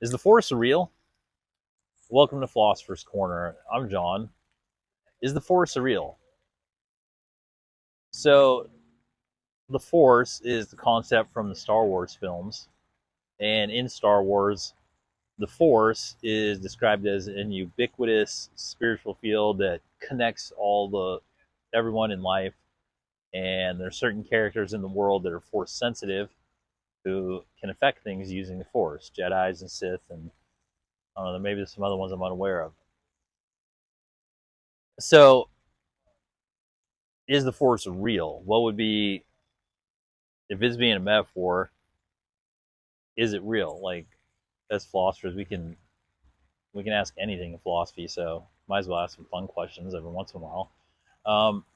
Is the Force real? Welcome to Philosopher's Corner. I'm John. Is the Force real? So, the Force is the concept from the Star Wars films. And in Star Wars, the Force is described as an ubiquitous spiritual field that connects everyone in life. And there are certain characters in the world that are Force sensitive who can affect things using the Force, Jedis and Sith, and I don't know, maybe there's some other ones I'm unaware of. So, is the Force real? What would be, if it's being a metaphor, is it real? Like, as philosophers, we can ask anything in philosophy, so might as well ask some fun questions every once in a while. Um,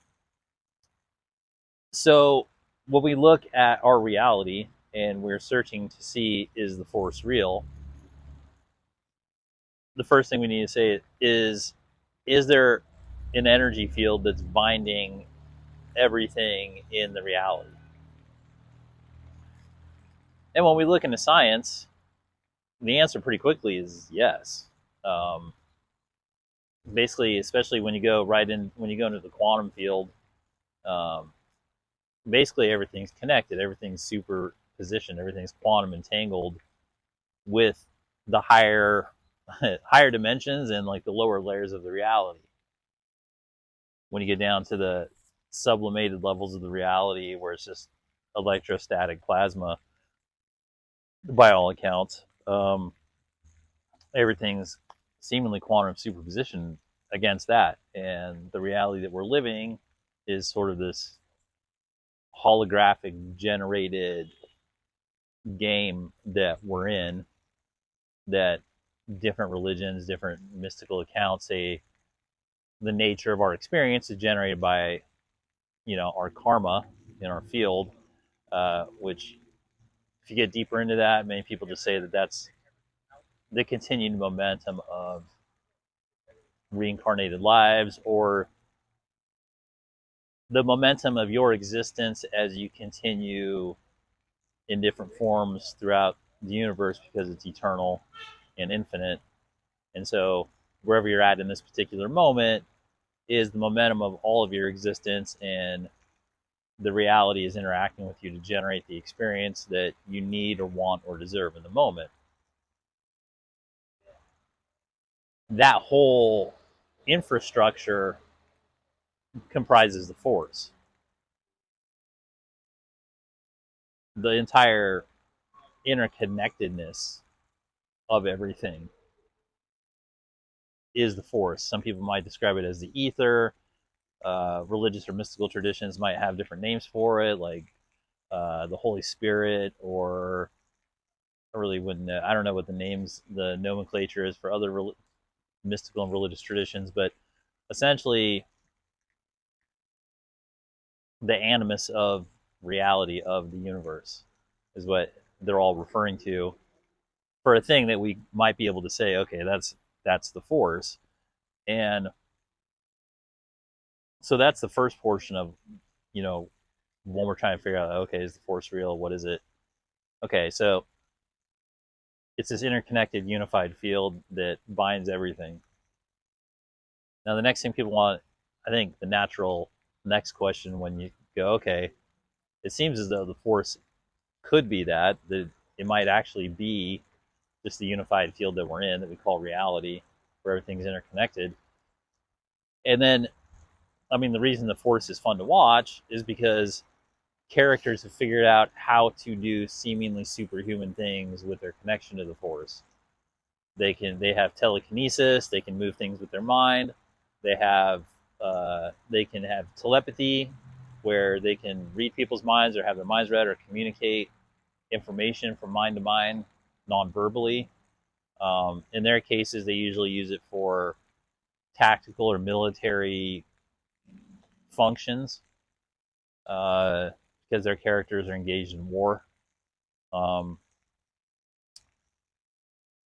so, when we look at our reality and we're searching to see is the Force real, the first thing we need to say is there an energy field that's binding everything in the reality? And when we look into science, the answer pretty quickly is yes. Um, Basically, especially when you go into the quantum field, um, basically everything's connected, everything's superpositioned, everything's quantum entangled with the higher higher dimensions and like the lower layers of the reality. When you get down to the sublimated levels of the reality where it's just electrostatic plasma, by all accounts, everything's seemingly quantum superposition against that. And the reality that we're living is sort of this holographic generated game that we're in, that different religions, different mystical accounts say the nature of our experience is generated by, our karma in our field, which if you get deeper into that, many people just say that that's the continued momentum of reincarnated lives, or the momentum of your existence as you continue in different forms throughout the universe, because it's eternal and infinite. And so wherever you're at in this particular moment is the momentum of all of your existence, and the reality is interacting with you to generate the experience that you need or want or deserve in the moment. That whole infrastructure comprises the Force. The entire interconnectedness of everything is the Force. Some people might describe it as the ether. Religious or mystical traditions might have different names for it, like the Holy Spirit, or I really wouldn't know. I don't know what the nomenclature is for other mystical and religious traditions, but essentially the animus of reality of the universe is what they're all referring to for a thing that we might be able to say, okay, that's the Force. And so that's the first portion of, when we're trying to figure out, okay, is the Force real? What is it? Okay, so it's this interconnected, unified field that binds everything. Now, the next thing people want, I think the natural next question when you go, okay, it seems as though the Force could be that it might actually be just the unified field that we're in, that we call reality, where everything's interconnected. And then, I mean, the reason the Force is fun to watch is because characters have figured out how to do seemingly superhuman things with their connection to the Force. They have telekinesis. They can move things with their mind. They can have telepathy, where they can read people's minds or have their minds read, or communicate information from mind to mind non-verbally. In their cases, they usually use it for tactical or military functions, because their characters are engaged in war.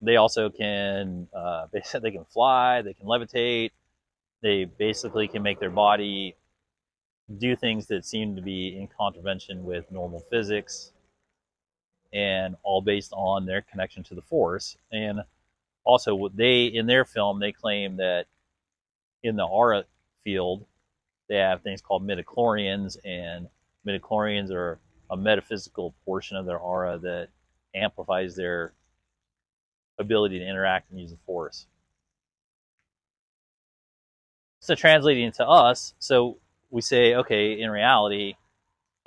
They also can they can fly, they can levitate, they basically can make their body do things that seem to be in contravention with normal physics. and all based on their connection to the Force. And also, they in their film they claim that in the aura field they have things called midichlorians, and midichlorians are a metaphysical portion of their aura that amplifies their ability to interact and use the Force. So translating to us, so we say, okay, in reality,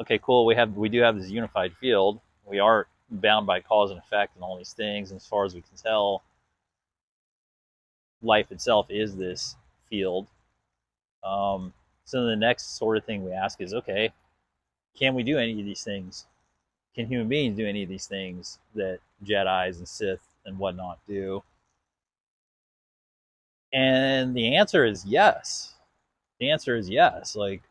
okay, cool, we do have this unified field. We are bound by cause and effect and all these things, and as far as we can tell, life itself is this field. So the next sort of thing we ask is, okay, can we do any of these things? Can human beings do any of these things that Jedis and Sith and whatnot do? And the answer is yes. The answer is yes. Like,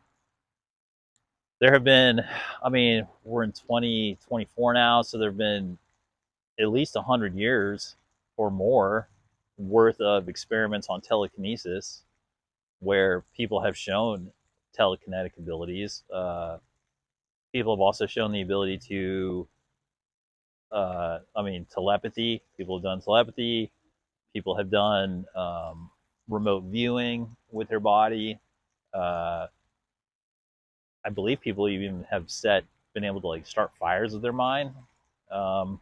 there have been, I mean, we're in 2024 now, so there have been at least 100 years or more worth of experiments on telekinesis where people have shown telekinetic abilities. People have also shown the ability to, telepathy. People have done telepathy. People have done remote viewing with their body. I believe people even have been able to like start fires with their mind. All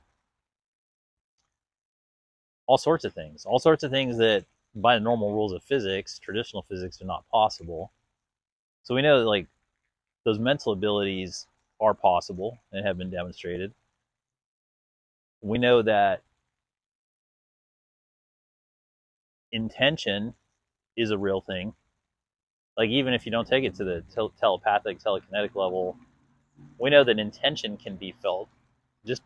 sorts of things that by the normal rules of physics, traditional physics, are not possible. So we know that like those mental abilities are possible and have been demonstrated. We know that intention is a real thing. Like, even if you don't take it to the telepathic, telekinetic level, we know that intention can be felt just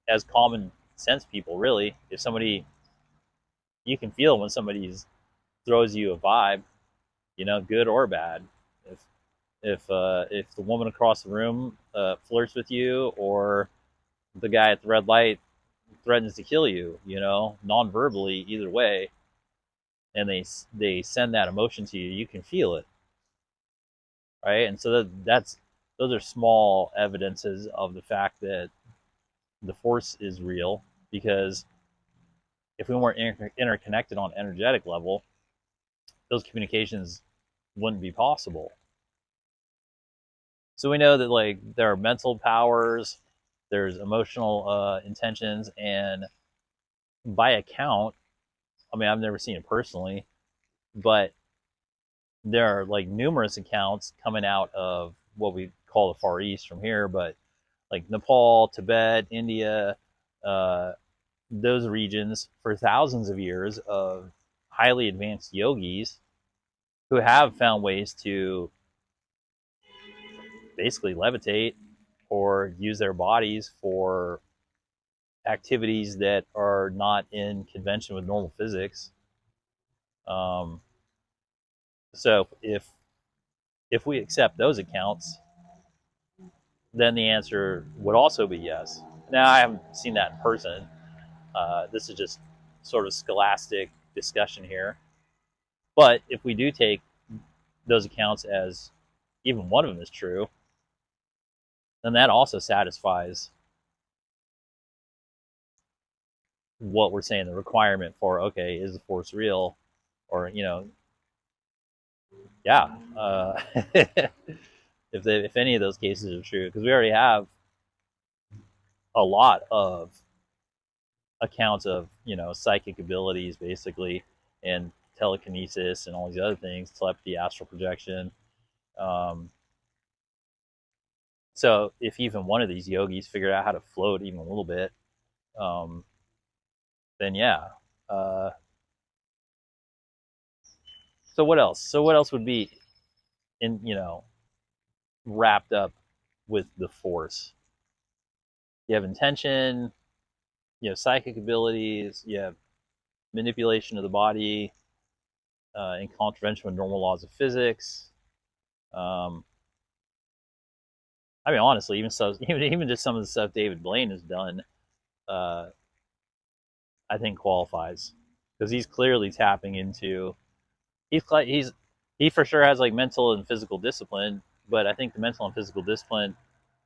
as common sense people, really. If somebody, you can feel when somebody throws you a vibe, good or bad. If the woman across the room flirts with you, or the guy at the red light threatens to kill you, non-verbally, either way, and they send that emotion to you, you can feel it, right? And so those are small evidences of the fact that the Force is real, because if we weren't interconnected on an energetic level, those communications wouldn't be possible. So we know that like there are mental powers, there's emotional intentions, and by account, I mean, I've never seen it personally, but there are like numerous accounts coming out of what we call the Far East from here, but like Nepal, Tibet, India, those regions, for thousands of years, of highly advanced yogis who have found ways to basically levitate or use their bodies for activities that are not in convention with normal physics. So if we accept those accounts, then the answer would also be yes. Now, I haven't seen that in person. This is just sort of scholastic discussion here. But if we do take those accounts as even one of them is true, then that also satisfies what we're saying, the requirement for, okay, is the Force real? Or, yeah. If any of those cases are true, because we already have a lot of accounts of, psychic abilities, basically, and telekinesis and all these other things, telepathy, astral projection. So if even one of these yogis figured out how to float even a little bit, then yeah. So what else? So what else would be in, wrapped up with the Force? You have intention, you have psychic abilities, you have manipulation of the body in contravention with normal laws of physics. I mean, honestly, even just some of the stuff David Blaine has done, I think qualifies, because he's clearly tapping into. He for sure has like mental and physical discipline, but I think the mental and physical discipline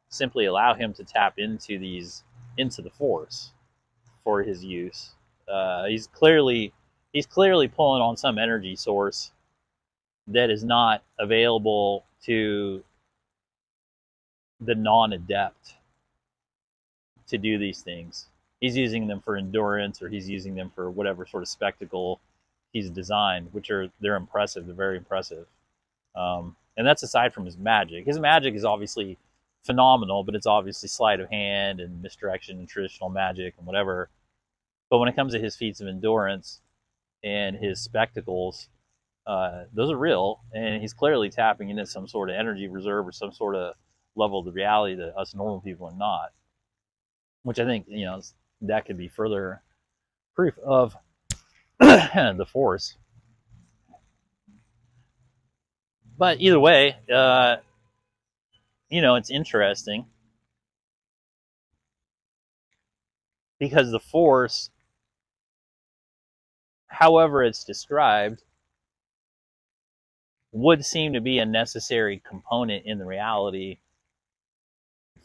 simply allow him to tap into these into the Force for his use. He's clearly pulling on some energy source that is not available to the non-adept to do these things. He's using them for endurance, or he's using them for whatever sort of spectacle he's designed, they're impressive. They're very impressive. And that's aside from his magic. His magic is obviously phenomenal, but it's obviously sleight of hand and misdirection and traditional magic and whatever. But when it comes to his feats of endurance and his spectacles, those are real, and he's clearly tapping into some sort of energy reserve or some sort of level of the reality that us normal people are not. Which I think, that could be further proof of the Force. But either way, it's interesting because the Force, however it's described, would seem to be a necessary component in the reality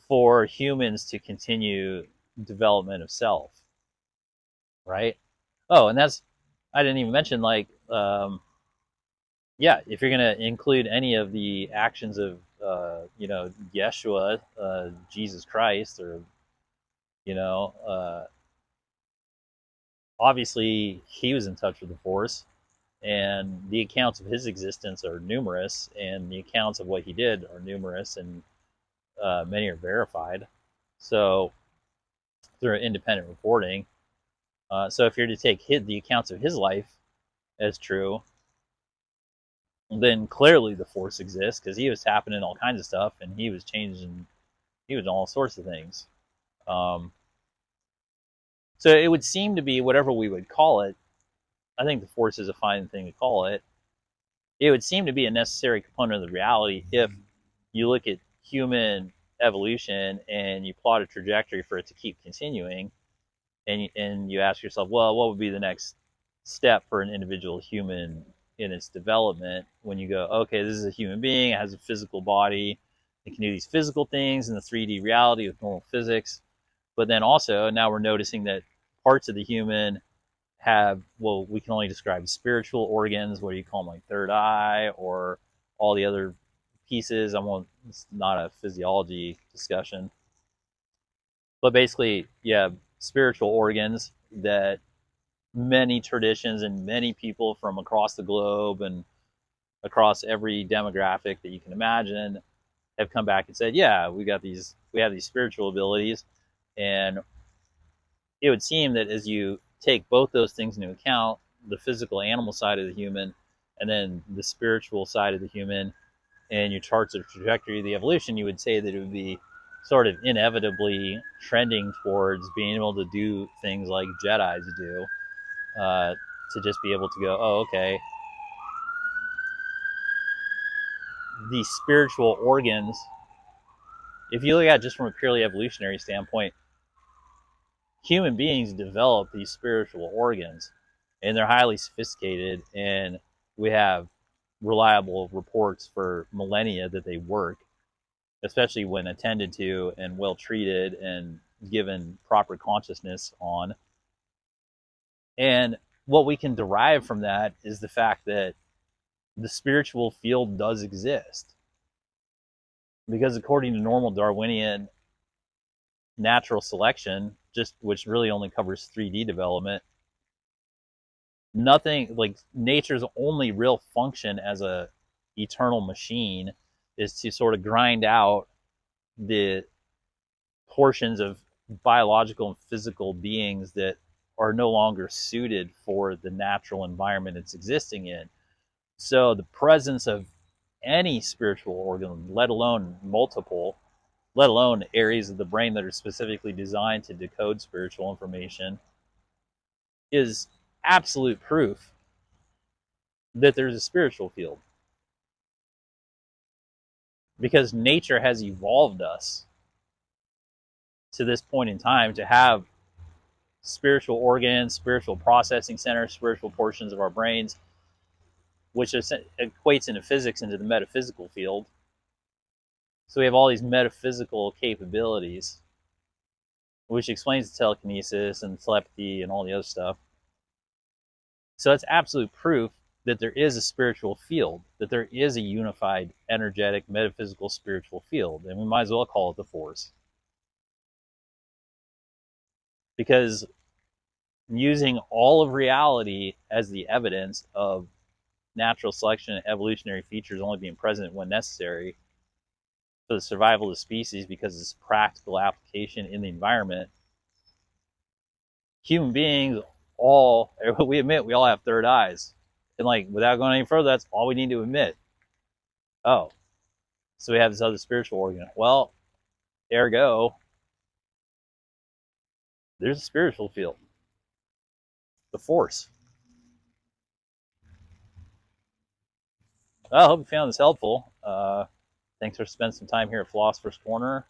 for humans to continue development of self, right? Oh, and I didn't even mention, like, if you're going to include any of the actions of, Yeshua, Jesus Christ, or, obviously he was in touch with the Force, and the accounts of his existence are numerous, and the accounts of what he did are numerous, and many are verified. So through independent reporting. So if you're to take the accounts of his life as true, then clearly the Force exists, because he was tapping in all kinds of stuff, and he was changing, he was all sorts of things. So it would seem to be, whatever we would call it, I think the Force is a fine thing to call it. It would seem to be a necessary component of the reality if you look at human evolution and you plot a trajectory for it to keep continuing, and you ask yourself, well, what would be the next step for an individual human in its development, when you go, okay, this is a human being, it has a physical body, it can do these physical things in the 3D reality with normal physics. But then also, now we're noticing that parts of the human have, well, we can only describe spiritual organs, what do you call them, like third eye, or all the other pieces. It's not a physiology discussion. But basically, spiritual organs that many traditions and many people from across the globe and across every demographic that you can imagine have come back and said, we have these spiritual abilities. And it would seem that as you take both those things into account, the physical animal side of the human and then the spiritual side of the human, and you chart the trajectory of the evolution, you would say that it would be sort of inevitably trending towards being able to do things like Jedis do, to just be able to go, oh, okay, these spiritual organs, if you look at it just from a purely evolutionary standpoint, human beings develop these spiritual organs, and they're highly sophisticated, and we have reliable reports for millennia that they work, especially when attended to and well treated and given proper consciousness on. And what we can derive from that is the fact that the spiritual field does exist. Because according to normal Darwinian natural selection, which really only covers 3D development, nothing, like, nature's only real function as a eternal machine is to sort of grind out the portions of biological and physical beings that are no longer suited for the natural environment it's existing in. So the presence of any spiritual organ, let alone multiple, let alone areas of the brain that are specifically designed to decode spiritual information, is absolute proof that there's a spiritual field. Because nature has evolved us to this point in time to have spiritual organs, spiritual processing centers, spiritual portions of our brains, which equates into physics, into the metaphysical field. So we have all these metaphysical capabilities which explains telekinesis and telepathy and all the other stuff. So it's absolute proof that there is a spiritual field, that there is a unified, energetic, metaphysical, spiritual field, and we might as well call it the Force. Because using all of reality as the evidence of natural selection and evolutionary features only being present when necessary for the survival of the species because it's practical application in the environment, human beings all, we admit we all have third eyes. And like, without going any further, that's all we need to admit. Oh, so we have this other spiritual organ. Well, ergo, there's a spiritual field, the Force. Well, I hope you found this helpful. Thanks for spending some time here at Philosopher's Corner.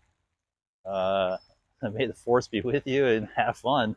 May the Force be with you and have fun.